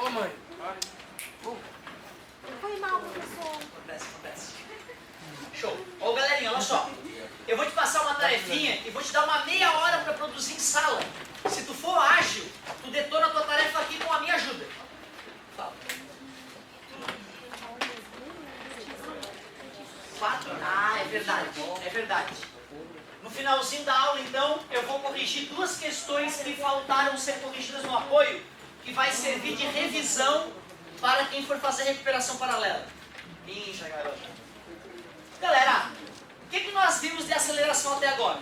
Ô, mãe. Foi mal, professor. Acontece. Show. Ô, galerinha, olha só. Eu vou te passar uma tarefinha e vou te dar uma meia hora para produzir em sala. Se tu for ágil, tu detona a tua tarefa aqui com a minha ajuda. Fala. 4? Ah, é verdade. No finalzinho da aula, então, eu vou corrigir 2 questões que faltaram ser corrigidas no apoio, que vai servir de revisão para quem for fazer recuperação paralela. Incha, garota. Galera, o que nós vimos de aceleração até agora?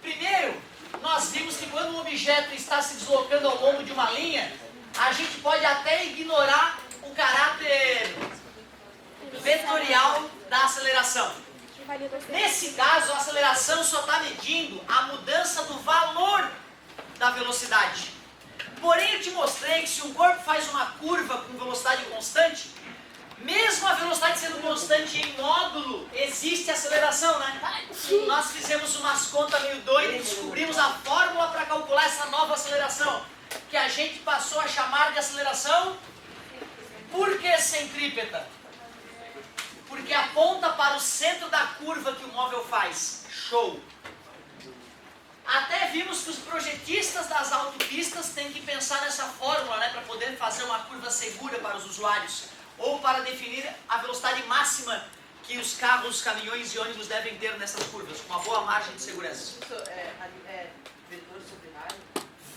Primeiro, nós vimos que quando um objeto está se deslocando ao longo de uma linha, a gente pode até ignorar o caráter vetorial da aceleração. Nesse caso, a aceleração só está medindo a mudança do valor da velocidade. Porém, eu te mostrei que se um corpo faz uma curva com velocidade constante, mesmo a velocidade sendo constante em módulo, existe aceleração, né? Nós fizemos umas contas meio doidas e descobrimos a fórmula para calcular essa nova aceleração, que a gente passou a chamar de aceleração. Por que centrípeta? Porque aponta para o centro da curva que o móvel faz. Show! Até vimos que os projetistas das autopistas têm que pensar nessa fórmula, né, para poder fazer uma curva segura para os usuários, ou para definir a velocidade máxima que os carros, caminhões e ônibus devem ter nessas curvas, com uma boa margem de segurança. Vetor sobre raio?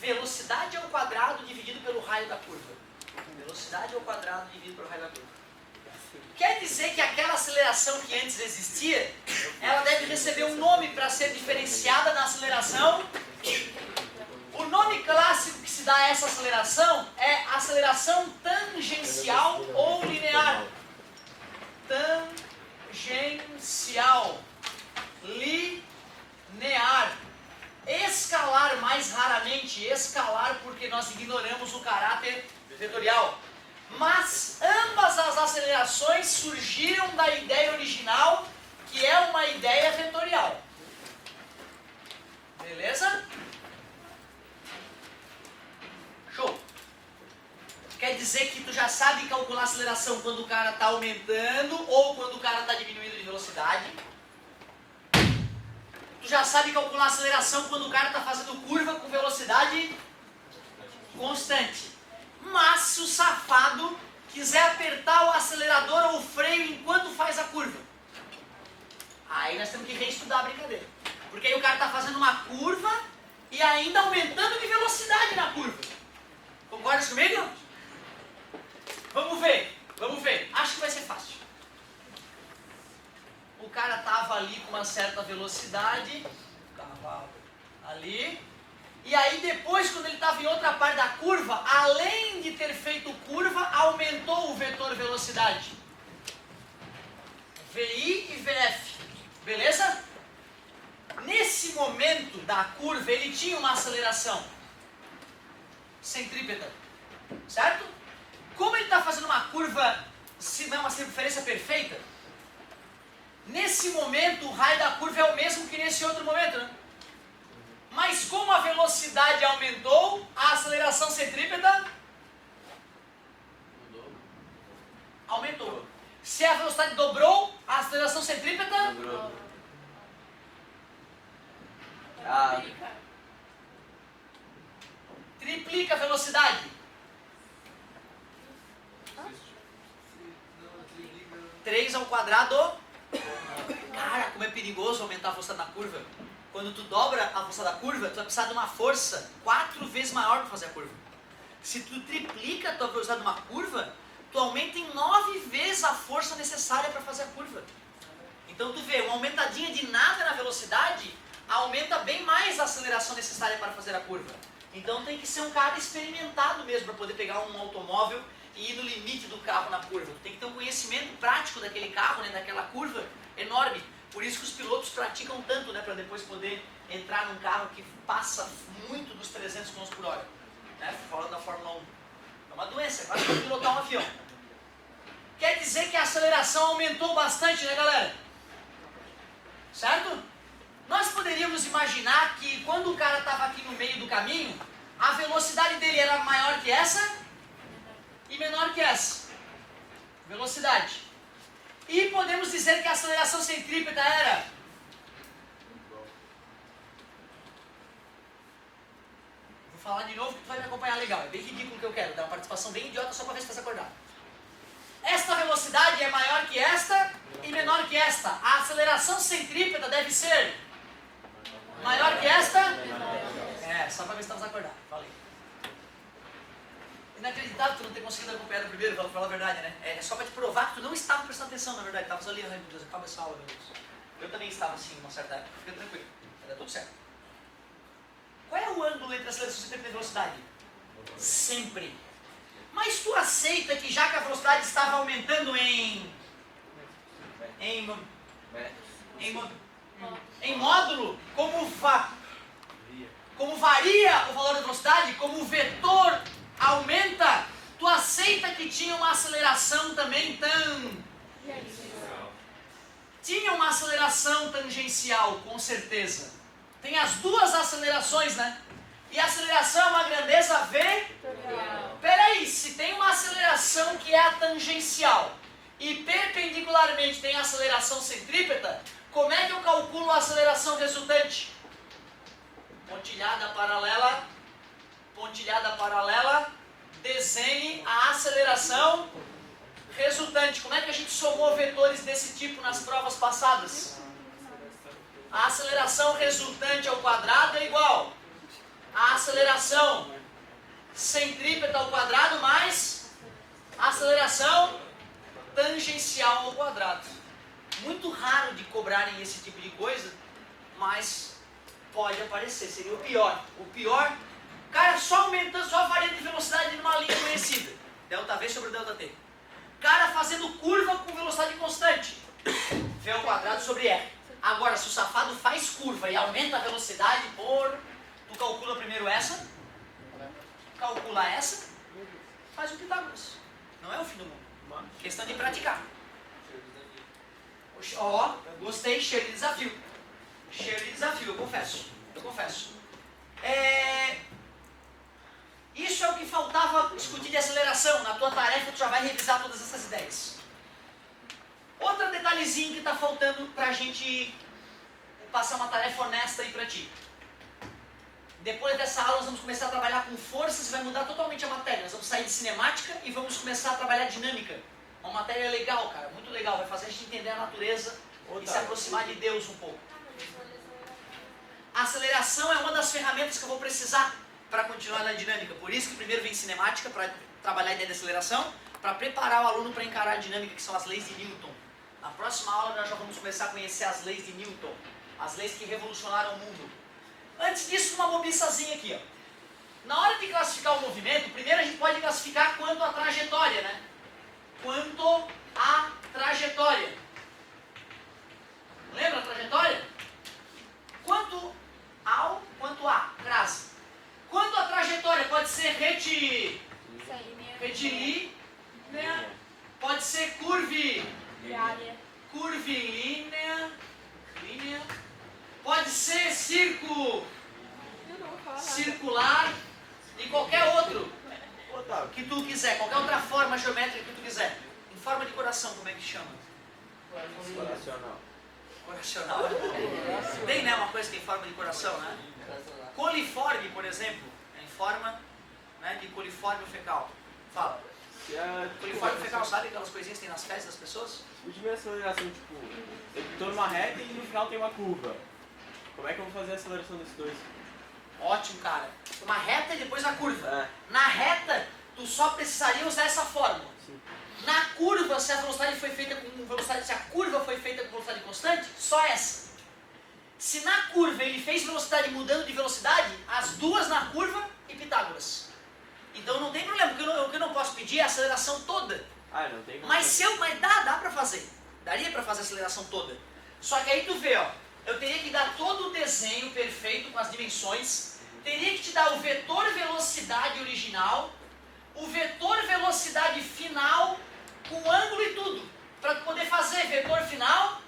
Velocidade ao quadrado dividido pelo raio da curva. Velocidade ao quadrado dividido pelo raio da curva. Quer dizer que aquela aceleração que antes existia, ela deve receber um nome para ser diferenciada da aceleração. O nome clássico que se dá a essa aceleração é aceleração tangencial ou linear. Tangencial. Linear. Escalar, mais raramente, escalar porque nós ignoramos o caráter vetorial. Mas ambas as acelerações surgiram da ideia original, que é uma ideia vetorial. Beleza? Show! Quer dizer que tu já sabe calcular a aceleração quando o cara está aumentando ou quando o cara está diminuindo de velocidade. Tu já sabe calcular a aceleração quando o cara está fazendo curva com velocidade constante. Mas se o safado quiser apertar o acelerador ou o freio enquanto faz a curva, aí nós temos que reestudar a brincadeira. Porque aí o cara está fazendo uma curva e ainda aumentando de velocidade na curva. Concorda comigo? Vamos ver. Acho que vai ser fácil. O cara estava ali com uma certa velocidade, o cavalo ali. E aí depois, quando ele estava em outra parte da curva, além de ter feito curva, aumentou o vetor velocidade. VI e VF. Beleza? Nesse momento da curva, ele tinha uma aceleração centrípeta. Certo? Como ele está fazendo uma curva, se não é uma circunferência perfeita, nesse momento o raio da curva é o mesmo que nesse outro momento, né? Mas como a velocidade aumentou, a aceleração centrípeta aumentou. Se a velocidade dobrou, a aceleração centrípeta Dobrou. triplica a velocidade. 3 ao quadrado. Cara, como é perigoso aumentar a velocidade na curva. Quando tu dobra a velocidade da curva, tu vai precisar de uma força 4 vezes maior para fazer a curva. Se tu triplica a tua velocidade de uma curva, tu aumenta em 9 vezes a força necessária para fazer a curva. Então tu vê, uma aumentadinha de nada na velocidade aumenta bem mais a aceleração necessária para fazer a curva. Então tem que ser um cara experimentado mesmo para poder pegar um automóvel e ir no limite do carro na curva. Tu tem que ter um conhecimento prático daquele carro, né, daquela curva enorme. Por isso que os pilotos praticam tanto, né, para depois poder entrar num carro que passa muito dos 300 km por hora. Né, falando da Fórmula 1. É uma doença, quase como pilotar um avião. Quer dizer que a aceleração aumentou bastante, né, galera? Certo? Nós poderíamos imaginar que quando o cara estava aqui no meio do caminho, a velocidade dele era maior que essa e menor que essa. Velocidade. E podemos dizer que a aceleração centrípeta era... Vou falar de novo que tu vai me acompanhar legal. É bem ridículo o que eu quero. Dar uma participação bem idiota só para ver se você acordar. Esta velocidade é maior que esta e menor que esta. A aceleração centrípeta deve ser maior que esta? É, só para ver se estamos acordados. Falei. Inacreditável tu não ter conseguido acompanhar no primeiro, para falar a verdade, né? É só para te provar que tu não estava prestando atenção, na verdade. Estava só ali, meu Deus, acaba essa aula, meu Deus. Eu também estava assim, numa certa época. Fica tranquilo, vai dar tudo certo. Qual é o ângulo entre a aceleração centrípeta e a velocidade? Sempre. Mas tu aceita que já que a velocidade estava aumentando em módulo, como varia o valor da velocidade, como o vetor aumenta, tu aceita que tinha uma aceleração também tinha uma aceleração tangencial, com certeza. Tem as duas acelerações, né? E a aceleração é uma grandeza vetorial. Peraí, se tem uma aceleração que é a tangencial e perpendicularmente tem a aceleração centrípeta, como é que eu calculo a aceleração resultante? Pontilhada paralela, desenhe a aceleração resultante. Como é que a gente somou vetores desse tipo nas provas passadas? A aceleração resultante ao quadrado é igual a aceleração centrípeta ao quadrado mais a aceleração tangencial ao quadrado. Muito raro de cobrarem esse tipo de coisa, mas pode aparecer, seria o pior. O pior, cara, só aumentando, só variando de velocidade numa linha conhecida. Delta V sobre delta T. Cara fazendo curva com velocidade constante. V ao quadrado sobre R. Agora, se o safado faz curva e aumenta a velocidade tu calcula primeiro essa, calcula essa, faz o Pitágoras. Não é o fim do mundo. Questão de praticar. Ó, gostei, cheiro de desafio. Cheiro de desafio, eu confesso. Isso é o que faltava discutir de aceleração. Na tua tarefa tu já vai revisar todas essas ideias. Outro detalhezinho que está faltando para a gente passar uma tarefa honesta aí para ti. Depois dessa aula nós vamos começar a trabalhar com forças e vai mudar totalmente a matéria. Nós vamos sair de cinemática e vamos começar a trabalhar dinâmica. Uma matéria legal, cara, muito legal. Vai fazer a gente entender a natureza e se aproximar de Deus um pouco. A aceleração é uma das ferramentas que eu vou precisar para continuar na dinâmica. Por isso que primeiro vem cinemática, para trabalhar a ideia de aceleração, para preparar o aluno para encarar a dinâmica, que são as leis de Newton. Na próxima aula nós já vamos começar a conhecer as leis de Newton, as leis que revolucionaram o mundo. Antes disso, uma bobiçazinha aqui, ó. Na hora de classificar o movimento, primeiro a gente pode classificar quanto à trajetória, né? Quanto à trajetória. Lembra a trajetória? Quanto a crase. Quanto à trajetória, pode ser retilínea, pode ser curvilínea, pode ser circular e qualquer outro que tu quiser, qualquer outra forma geométrica que tu quiser. Em forma de coração, como é que chama? Coracional. Tem, né, uma coisa que tem forma de coração, né? Coliforme, por exemplo, é em forma, né, de coliforme fecal. Fala. Coliforme fecal, sabe aquelas coisinhas que tem nas fezes das pessoas? O de minha aceleração, tipo, eu tô numa reta e no final tem uma curva. Como é que eu vou fazer a aceleração desses dois? Ótimo, cara. Uma reta e depois a curva. É. Na reta, tu só precisaria usar essa fórmula. Sim. Na curva, se a velocidade foi feita com velocidade, se a curva foi feita com velocidade constante, só essa. Se na curva ele fez velocidade mudando de velocidade, as duas na curva e Pitágoras. Então não tem problema, o que eu não posso pedir é a aceleração toda. Não tem como. Mas dá pra fazer. Daria pra fazer a aceleração toda. Só que aí tu vê, ó, eu teria que dar todo o desenho perfeito com as dimensões, teria que te dar o vetor velocidade original, o vetor velocidade final, com ângulo e tudo, para poder fazer vetor final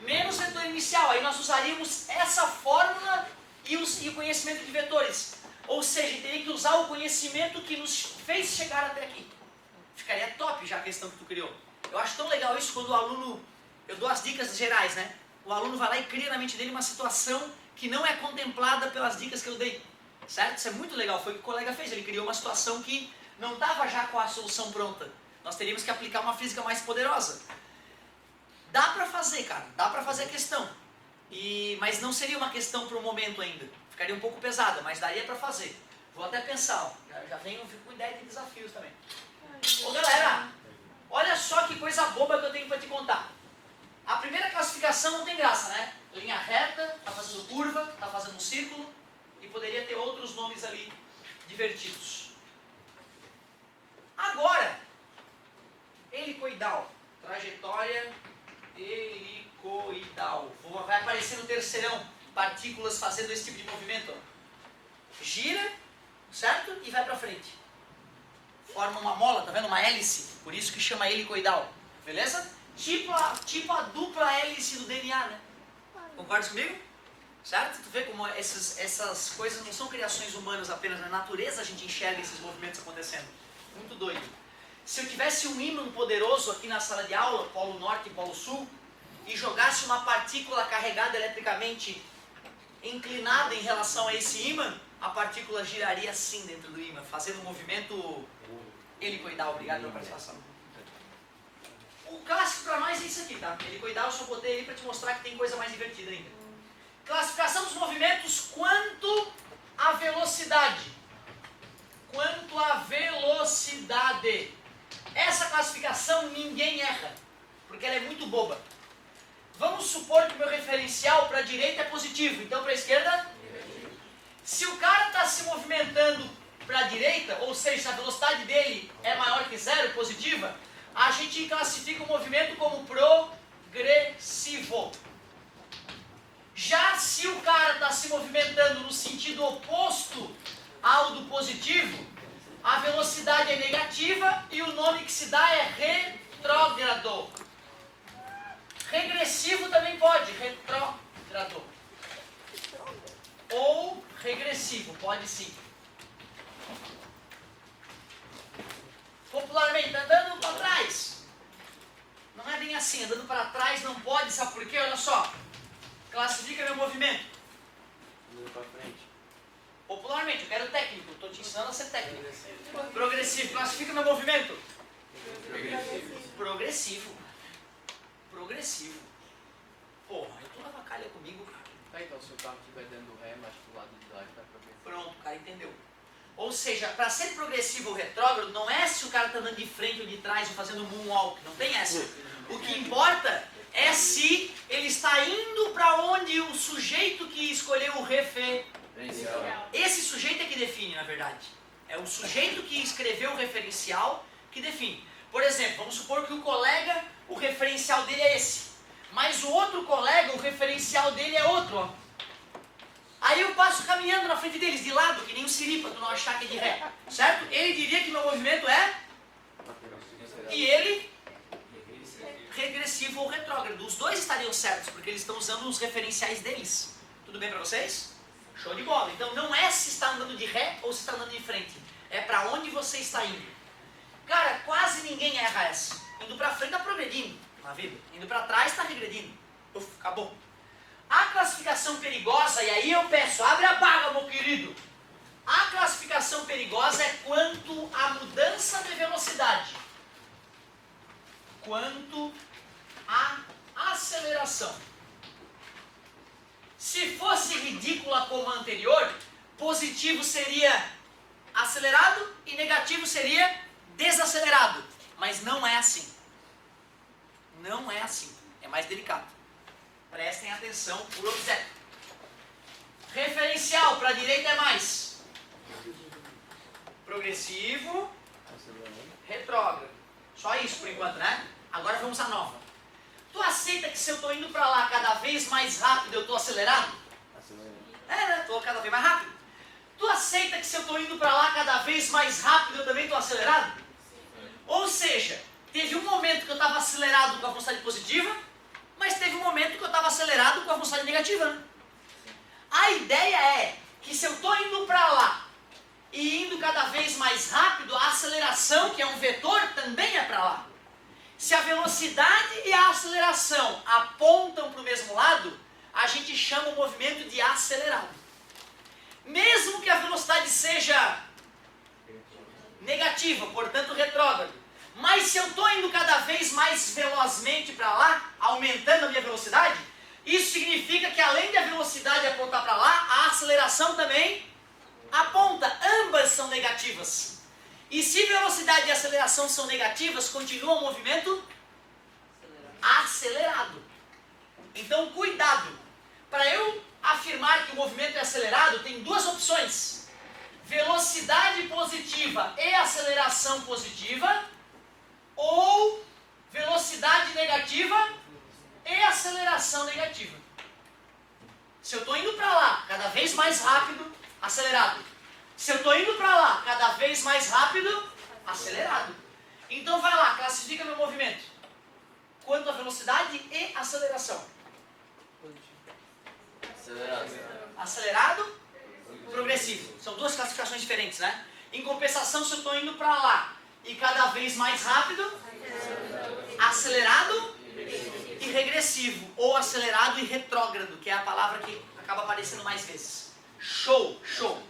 menos vetor inicial. Aí nós usaríamos essa fórmula e o conhecimento de vetores. Ou seja, teria que usar o conhecimento que nos fez chegar até aqui. Ficaria top já a questão que tu criou. Eu acho tão legal isso quando o aluno... Eu dou as dicas gerais, né? O aluno vai lá e cria na mente dele uma situação que não é contemplada pelas dicas que eu dei. Certo? Isso é muito legal. Foi o que o colega fez. Ele criou uma situação que não estava já com a solução pronta. Nós teríamos que aplicar uma física mais poderosa. Dá pra fazer, cara. Dá pra fazer a questão. Mas não seria uma questão para o momento ainda. Ficaria um pouco pesada, mas daria pra fazer. Vou até pensar, ó. Já venho com ideia de desafios também. Ô galera, olha só que coisa boba que eu tenho pra te contar. A primeira classificação não tem graça, né? Linha reta, tá fazendo curva, tá fazendo um círculo e poderia ter outros nomes ali divertidos. Agora, helicoidal, trajetória helicoidal. Vai aparecer no terceirão partículas fazendo esse tipo de movimento. Ó. Gira, certo? E vai pra frente. Forma uma mola, tá vendo? Uma hélice. Por isso que chama helicoidal. Beleza? Tipo a dupla hélice do DNA, né? Concordas comigo? Certo? Tu vê como essas coisas não são criações humanas apenas. Na natureza a gente enxerga esses movimentos acontecendo. Muito doido. Se eu tivesse um ímã poderoso aqui na sala de aula, polo norte e polo sul, e jogasse uma partícula carregada eletricamente inclinada em relação a esse ímã, a partícula giraria assim dentro do ímã, fazendo um movimento helicoidal. Obrigado pela participação. O clássico para nós é isso aqui, tá? Helicoidal eu só botei aí para te mostrar que tem coisa mais divertida ainda. Classificação dos movimentos quanto à velocidade. Quanto à velocidade. Essa classificação ninguém erra, porque ela é muito boba. Vamos supor que o meu referencial para a direita é positivo, então para a esquerda? Se o cara está se movimentando para a direita, ou seja, se a velocidade dele é maior que zero, positiva, a gente classifica o movimento como progressivo. Já se o cara está se movimentando no sentido oposto ao do positivo, a velocidade é negativa e o nome que se dá é retrógrado. Regressivo também pode, retrógrado. Ou regressivo, pode sim. Popularmente, andando para trás. Não é bem assim, andando para trás não pode, sabe por quê? Olha só. Classifica meu movimento. Andando para frente. Popularmente, eu quero técnico, estou te ensinando a ser técnico. Progressivo, classifica meu movimento. Progressivo. Progressivo. Porra, tu leva calha comigo, cara. Tá, então se o carro estiver dando ré, mas pro lado de lá vai progressivo. Pronto, o cara entendeu. Ou seja, para ser progressivo ou retrógrado, não é se o cara está andando de frente ou de trás ou fazendo moonwalk, não tem essa. O que importa é se ele está indo para onde o sujeito que escolheu o referencial. Esse sujeito é que define, na verdade. É o sujeito que escreveu o referencial que define. Por exemplo, vamos supor que o colega, o referencial dele é esse. Mas o outro colega, o referencial dele é outro, ó. Aí eu passo caminhando na frente deles, de lado, que nem um siri, para tu não achar que é de ré. Certo? Ele diria que meu movimento é... E ele... regressivo ou retrógrado. Os dois estariam certos, porque eles estão usando os referenciais deles. Tudo bem para vocês? Show de bola. Então não é se está andando de ré ou se está andando de frente. É para onde você está indo. Cara, quase ninguém erra essa. Indo para frente está progredindo na vida. Indo para trás está regredindo. Uf, acabou. A classificação perigosa, e aí eu peço, abre a baga, meu querido. A classificação perigosa é quanto à mudança de velocidade. Quanto à aceleração. Se fosse ridícula como a anterior, positivo seria acelerado e negativo seria desacelerado. Mas não é assim. Não é assim. É mais delicado. Prestem atenção por obséquio. Referencial para a direita é mais progressivo, retrógrado. Só isso por enquanto, né? Agora vamos à nova. Tu aceita que se eu estou indo para lá cada vez mais rápido, eu estou acelerado? É, né? Estou cada vez mais rápido. Tu aceita que se eu estou indo para lá cada vez mais rápido, eu também estou acelerado? Ou seja, teve um momento que eu estava acelerado com a velocidade positiva, mas teve um momento que eu estava acelerado com a velocidade negativa, né? A ideia é que se eu estou indo para lá e indo cada vez mais rápido, a aceleração, que é um vetor, também é para lá. Se a velocidade e a aceleração apontam para o mesmo lado, a gente chama o movimento de acelerado. Mesmo que a velocidade seja negativa, portanto retrógrado, mas se eu estou indo cada vez mais velozmente para lá, aumentando a minha velocidade, isso significa que além da velocidade apontar para lá, a aceleração também aponta. Ambas são negativas. E se velocidade e aceleração são negativas, continua o movimento acelerado. Então, cuidado. Para eu afirmar que o movimento é acelerado, tem duas opções. Velocidade positiva e aceleração positiva, ou velocidade negativa e aceleração negativa. Se eu estou indo para lá cada vez mais rápido, acelerado. Se eu estou indo para lá cada vez mais rápido, acelerado. Então vai lá, classifica meu movimento quanto a velocidade e aceleração. Acelerado, progressivo. São duas classificações diferentes, né? Em compensação, se eu estou indo para lá e cada vez mais rápido, acelerado e regressivo, ou acelerado e retrógrado, que é a palavra que acaba aparecendo mais vezes. Show, show.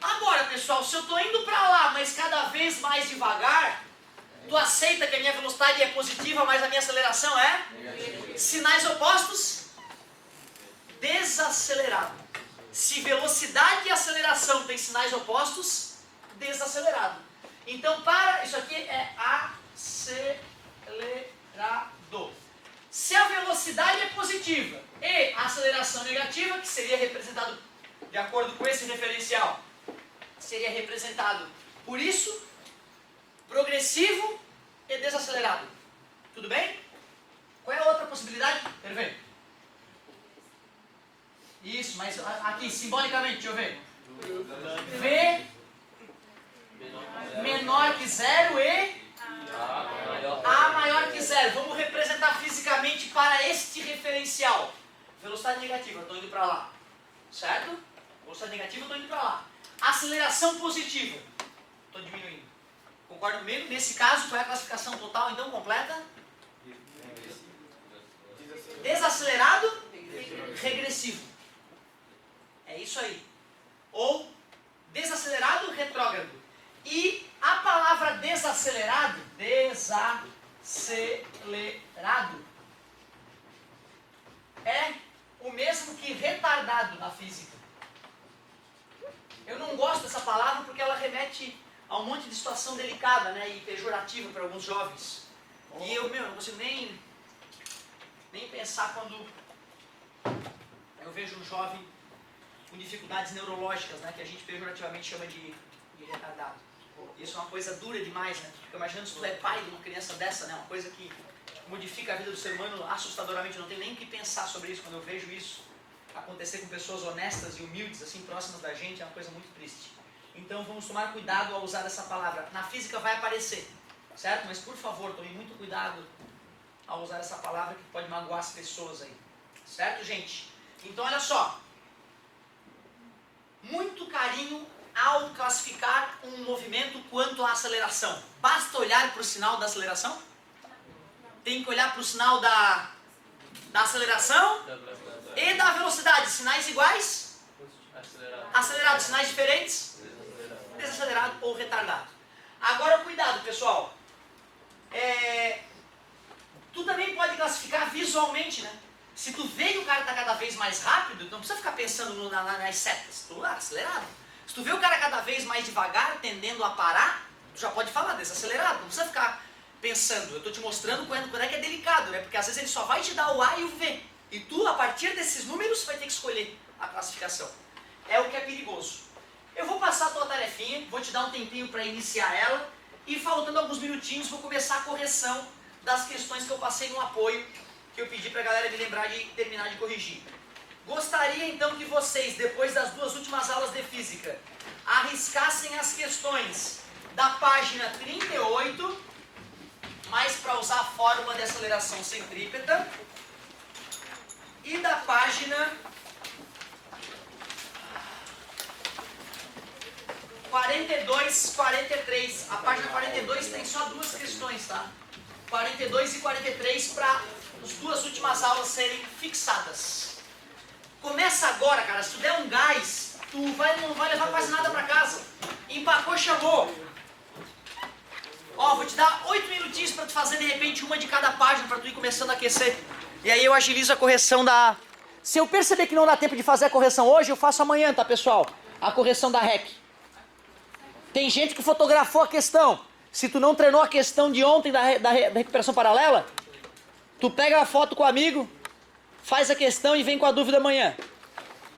Agora, pessoal, se eu estou indo para lá, mas cada vez mais devagar, tu aceita que a minha velocidade é positiva, mas a minha aceleração é? Sinais opostos? Desacelerado. Se velocidade e aceleração têm sinais opostos, desacelerado. Então, para isso aqui é acelerado. Se a velocidade é positiva e a aceleração negativa, que seria representado de acordo com esse referencial, seria representado por isso, progressivo e desacelerado. Tudo bem? Qual é a outra possibilidade? Quero ver. Isso, mas aqui, simbolicamente, deixa eu ver. V menor que zero e A maior que zero. Vamos representar fisicamente para este referencial. Velocidade negativa, estou indo para lá. Certo? Velocidade negativa, estou indo para lá. Aceleração positiva, estou diminuindo. Concorda comigo? Nesse caso, qual é a classificação total, então, completa? Desacelerado, regressivo. É isso aí. Ou desacelerado, retrógrado. E a palavra desacelerado, é o mesmo que retardado na física. Eu não gosto dessa palavra porque ela remete a um monte de situação delicada, né, e pejorativa para alguns jovens. E eu não consigo nem pensar quando eu vejo um jovem com dificuldades neurológicas, né, que a gente pejorativamente chama de retardado. Isso é uma coisa dura demais, né? Fico imaginando se tu é pai de uma criança dessa, né? Uma coisa que modifica a vida do ser humano assustadoramente. Eu não tenho nem o que pensar sobre isso quando eu vejo isso acontecer com pessoas honestas e humildes, assim, próximas da gente. É uma coisa muito triste. Então vamos tomar cuidado ao usar essa palavra. Na física vai aparecer, certo? Mas por favor, tome muito cuidado ao usar essa palavra que pode magoar as pessoas aí. Certo, gente? Então olha só. Muito carinho ao classificar um movimento quanto à aceleração. Basta olhar para o sinal da aceleração? Tem que olhar para o sinal da aceleração e da velocidade. Sinais iguais? Acelerado. Sinais diferentes? Desacelerado ou retardado. Agora cuidado, pessoal. Tu também pode classificar visualmente, né? Se tu vê que o cara está cada vez mais rápido, não precisa ficar pensando nas setas. Tu acelerado. Se tu vê o cara cada vez mais devagar, tendendo a parar, tu já pode falar desacelerado. Não precisa ficar pensando. Eu estou te mostrando quando é que é delicado, né? Porque às vezes ele só vai te dar o A e o V. E tu, a partir desses números, vai ter que escolher a classificação. É o que é perigoso. Eu vou passar a tua tarefinha, vou te dar um tempinho para iniciar ela. E faltando alguns minutinhos, vou começar a correção das questões que eu passei no apoio, que eu pedi para a galera me lembrar de terminar de corrigir. Gostaria então que vocês, depois das duas últimas aulas de física, arriscassem as questões da página 38, mas para usar a fórmula de aceleração centrípeta, e da página 42, 43. A página 42 tem só duas questões, tá? 42 e 43 para as duas últimas aulas serem fixadas. Começa agora, cara. Se tu der um gás, tu não vai levar quase nada para casa. Empacou, chamou. Ó, vou te dar 8 minutinhos para tu fazer de repente uma de cada página para tu ir começando a aquecer. E aí eu agilizo a correção da... Se eu perceber que não dá tempo de fazer a correção hoje, eu faço amanhã, tá, pessoal? A correção da REC. Tem gente que fotografou a questão. Se tu não treinou a questão de ontem da recuperação paralela, tu pega a foto com o amigo, faz a questão e vem com a dúvida amanhã.